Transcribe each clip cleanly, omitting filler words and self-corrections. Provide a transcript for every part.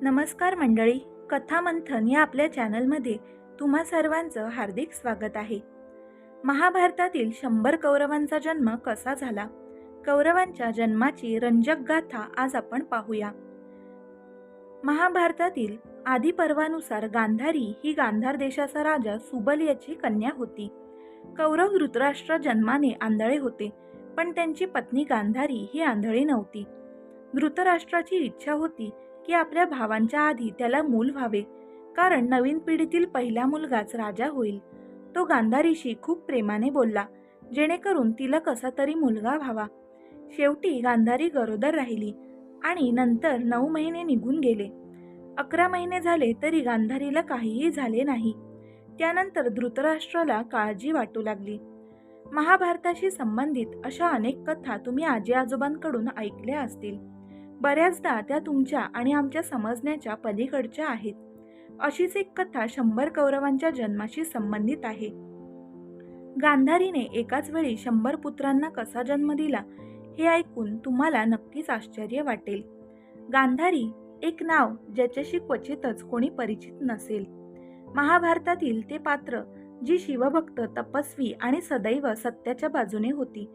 नमस्कार मंडळी, कथा मंथन या आपल्या चॅनलमध्ये तुम्हा सर्वांचं हार्दिक स्वागत आहे. महाभारतातील 100 कौरवांचा जन्म कसा झाला? कौरवांच्या जन्माची रंजक गाथा आज आपण पाहूया. महाभारतातील आदी पर्वानुसार गांधारी ही गांधार देशाचा राजा सुबल याची कन्या होती. कौरव धृतराष्ट्र जन्माने आंधळे होते, पण त्यांची पत्नी गांधारी ही आंधळी नव्हती. धृतराष्ट्राची इच्छा होती की आपल्या भावांच्या आधी त्याला मूल व्हावे, कारण नवीन पिढीतील पहिला मुलगाच राजा होईल. तो गांधारीशी खूप प्रेमाने बोलला, जेणेकरून तिला कसा तरी मुलगा व्हावा. शेवटी गांधारी गरोदर राहिली आणि नंतर 9 महिने निघून गेले. 11 महिने झाले तरी गांधारीला काहीही झाले नाही. त्यानंतर धृतराष्ट्राला काळजी वाटू लागली. महाभारताशी संबंधित अशा अनेक कथा तुम्ही आजी आजोबांकडून ऐकल्या असतील. बऱ्याचदा त्या तुमच्या आणि आमच्या समजण्याच्या पलीकडच्या आहेत. अशीच एक कथा 100 कौरवांच्या जन्माशी संबंधित आहे. गांधारीने एकाच वेळी 100 पुत्रांना कसा जन्म दिला हे ऐकून तुम्हाला नक्कीच आश्चर्य वाटेल. गांधारी एक नाव ज्याच्याशी क्वचितच कोणी परिचित नसेल. महाभारतातील ते पात्र जी शिवभक्त, तपस्वी आणि सदैव सत्याच्या बाजूने होती,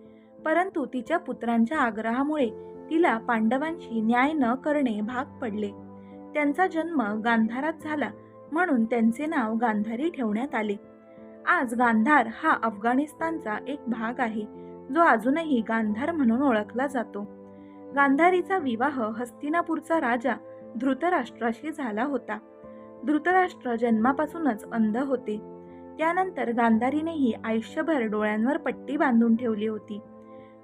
परंतु तिच्या पुत्रांच्या आग्रहामुळे तिला पांडवांशी न्याय न करणे भाग पडले. त्यांचा जन्म गांधारात झाला, म्हणून त्यांचे नाव गांधारी ठेवण्यात आले. आज गांधार हा अफगाणिस्तानचा एक भाग आहे, जो अजूनही गांधार म्हणून ओळखला जातो. गांधारीचा विवाह हस्तिनापूरचा राजा धृतराष्ट्राशी झाला होता. धृतराष्ट्र जन्मापासूनच अंध होते. त्यानंतर गांधारीनेही आयुष्यभर डोळ्यांवर पट्टी बांधून ठेवली होती.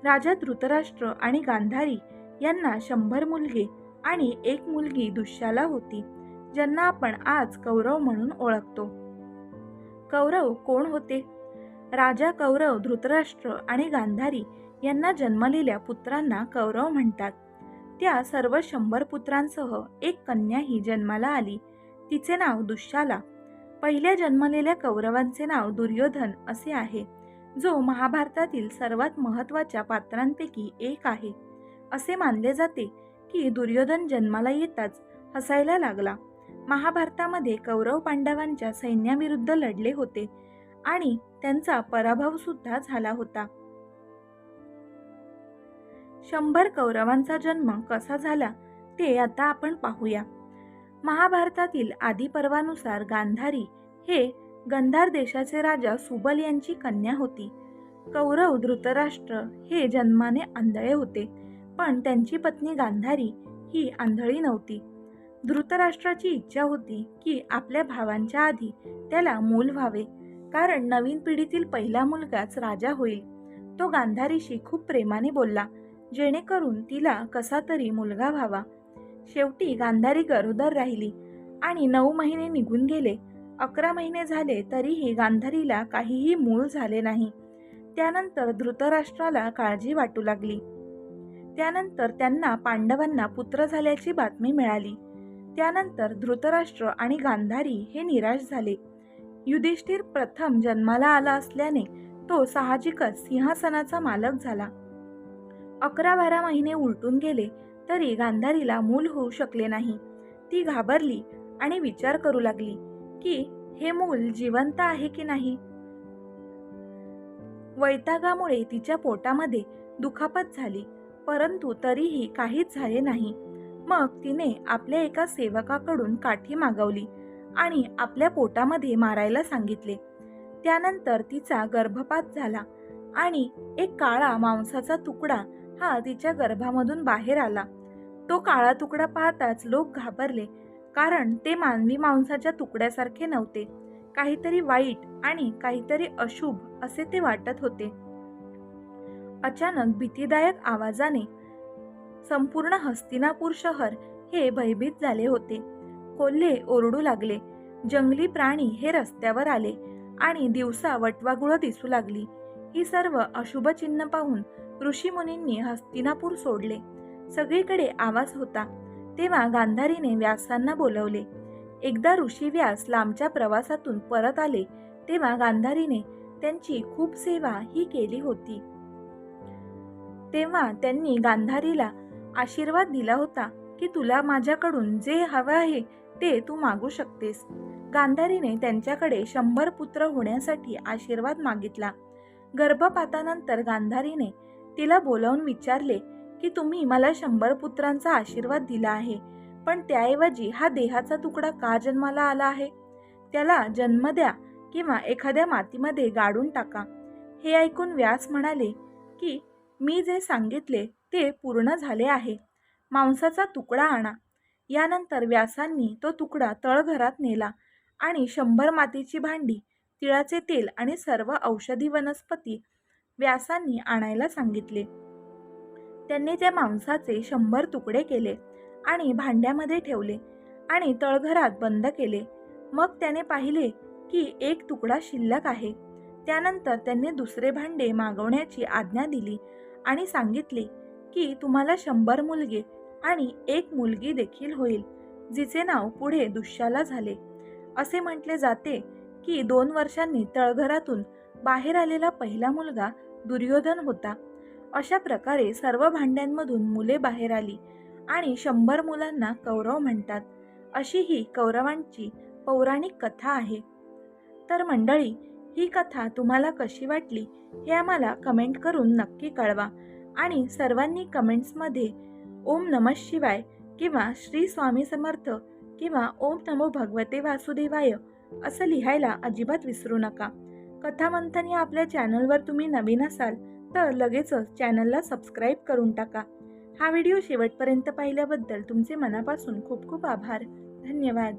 राजा धृतराष्ट्र आणि गांधारी यांना 100 मुलगे आणि एक मुलगी दुश्शाला होती, ज्यांना आपण आज कौरव म्हणून ओळखतो. कौरव कोण होते? राजा कौरव धृतराष्ट्र आणि गांधारी यांना जन्मलेल्या पुत्रांना कौरव म्हणतात. त्या सर्व 100 पुत्रांसह एक कन्याही जन्माला आली. तिचे नाव दुश्शाला. पहिल्या जन्मलेल्या कौरवांचे नाव दुर्योधन असे आहे, जो महाभारतातील सर्वात महत्त्वाच्या पात्रांपैकी एक आहे. असे मानले जाते की दुर्योधन जन्माला येताच हसायला लागला. महाभारतामध्ये कौरव पांडवांच्या सैन्याविरुद्ध लढले होते आणि त्यांचा पराभव सुद्धा झाला होता. 100 कौरवांचा जन्म कसा झाला ते आता आपण पाहूया. महाभारतातील आदी पर्वानुसार गांधारी हे गांधार देशाचे राजा सुबल यांची कन्या होती. कौरव धृतराष्ट्र हे जन्माने आंधळे होते, पण त्यांची पत्नी गांधारी ही आंधळी नव्हती. धृतराष्ट्राची इच्छा होती की आपल्या भावांच्या आधी त्याला मूल व्हावे, कारण नवीन पिढीतील पहिला मुलगाच राजा होईल. तो गांधारीशी खूप प्रेमाने बोलला, जेणेकरून तिला कसा तरी मुलगा व्हावा. शेवटी गांधारी गरोदर राहिली आणि 9 महिने निघून गेले. 11 महिने झाले तरीही गांधारीला काहीही मूल झाले नाही. त्यानंतर धृतराष्ट्राला काळजी वाटू लागली. त्यानंतर त्यांना पांडवांना पुत्र झाल्याची बातमी मिळाली. त्यानंतर धृतराष्ट्र आणि गांधारी हे निराश झाले. युधिष्ठिर प्रथम जन्माला आला असल्याने तो साहजिकच सिंहासनाचा मालक झाला. 11-12 महिने उलटून गेले तरी गांधारीला मूल होऊ शकले नाही. ती घाबरली आणि विचार करू लागली की हे मूल जिवंत आहे की नाही. वैतागामुळे तिच्या पोटामध्ये दुखापत झाली, परंतु तरीही काहीच झाले नाही. मग तिने आपल्या एका सेवकाकडून काठी मागवली आणि आपल्या पोटामध्ये मारायला सांगितले. त्यानंतर तिचा गर्भपात झाला आणि एक काळा मांसाचा तुकडा हा तिच्या गर्भामधून बाहेर आला. तो काळा तुकडा पाहताच लोक घाबरले, कारण ते मानवी मांसाच्या तुकड्यासारखे नव्हते. काहीतरी वाईट आणि काहीतरी अशुभ असे ते वाटत होते. अचानक भीतीदायक आवाजाने संपूर्ण हस्तिनापूर शहर हे भयभीत झाले होते. कोल्हे ओरडू लागले, जंगली प्राणी हे रस्त्यावर आले आणि दिवसा वटवाघुळं दिसू लागली. ही सर्व अशुभ चिन्ह पाहून ऋषीमुनींनी हस्तिनापूर सोडले. सगळीकडे आवाज होता. तेव्हा गांधारीने व्यासांना बोलवले. एकदा ऋषी व्यास लांबच्या प्रवासातून परत आले, तेव्हा गांधारीने त्यांची खूप सेवा ही केली होती. तेव्हा त्यांनी गांधारीला आशीर्वाद दिला होता की तुला माझ्याकडून जे हवं आहे ते तू मागू शकतेस. गांधारीने त्यांच्याकडे 100 पुत्र होण्यासाठी आशीर्वाद मागितला. गर्भपातानंतर गांधारीने तिला बोलावून विचारले की तुम्ही मला 100 पुत्रांचा आशीर्वाद दिला आहे, पण त्याऐवजी हा देहाचा तुकडा का जन्माला आला आहे? त्याला जन्म द्या किंवा एखाद्या मातीमध्ये गाडून टाका. हे ऐकून व्यास म्हणाले की मी जे सांगितले ते पूर्ण झाले आहे. मांसाचा तुकडा आणा. यानंतर व्यासांनी तो तुकडा तळघरात नेला आणि 100 मातीची भांडी, तिळाचे तेल आणि सर्व औषधी वनस्पती व्यासांनी आणायला सांगितले. त्यांनी त्या मांसाचे 100 तुकडे केले आणि भांड्यामध्ये ठेवले आणि तळघरात बंद केले. मग त्याने पाहिले की एक तुकडा शिल्लक आहे. त्यानंतर त्यांनी दुसरे भांडे मागवण्याची आज्ञा दिली आणि सांगितले की तुम्हाला 100 मुलगे आणि एक मुलगी देखील होईल, जिचे नाव पुढे दुष्याला झाले. असे म्हटले जाते की 2 वर्षांनी तळघरातून बाहेर आलेला पहिला मुलगा दुर्योधन होता. अशा प्रकारे सर्व भांड्यांमधून मुले बाहेर आली आणि 100 मुलांना कौरव म्हणतात. अशी ही कौरवांची पौराणिक कथा आहे. तर मंडळी, ही कथा तुम्हाला कशी वाटली हे आम्हाला कमेंट करून नक्की कळवा आणि सर्वांनी कमेंट्समध्ये ओम नमः शिवाय किंवा श्री स्वामी समर्थ किंवा ओम नमो भगवते वासुदेवाय असं लिहायला अजिबात विसरू नका. कथामंथन या आपल्या चॅनलवर तुम्ही नवीन असाल तर लगेचच चॅनलला सबस्क्राईब करून टाका. हा व्हिडिओ शेवटपर्यंत पाहिल्याबद्दल तुमचे मनापासून खूप खूप आभार. धन्यवाद.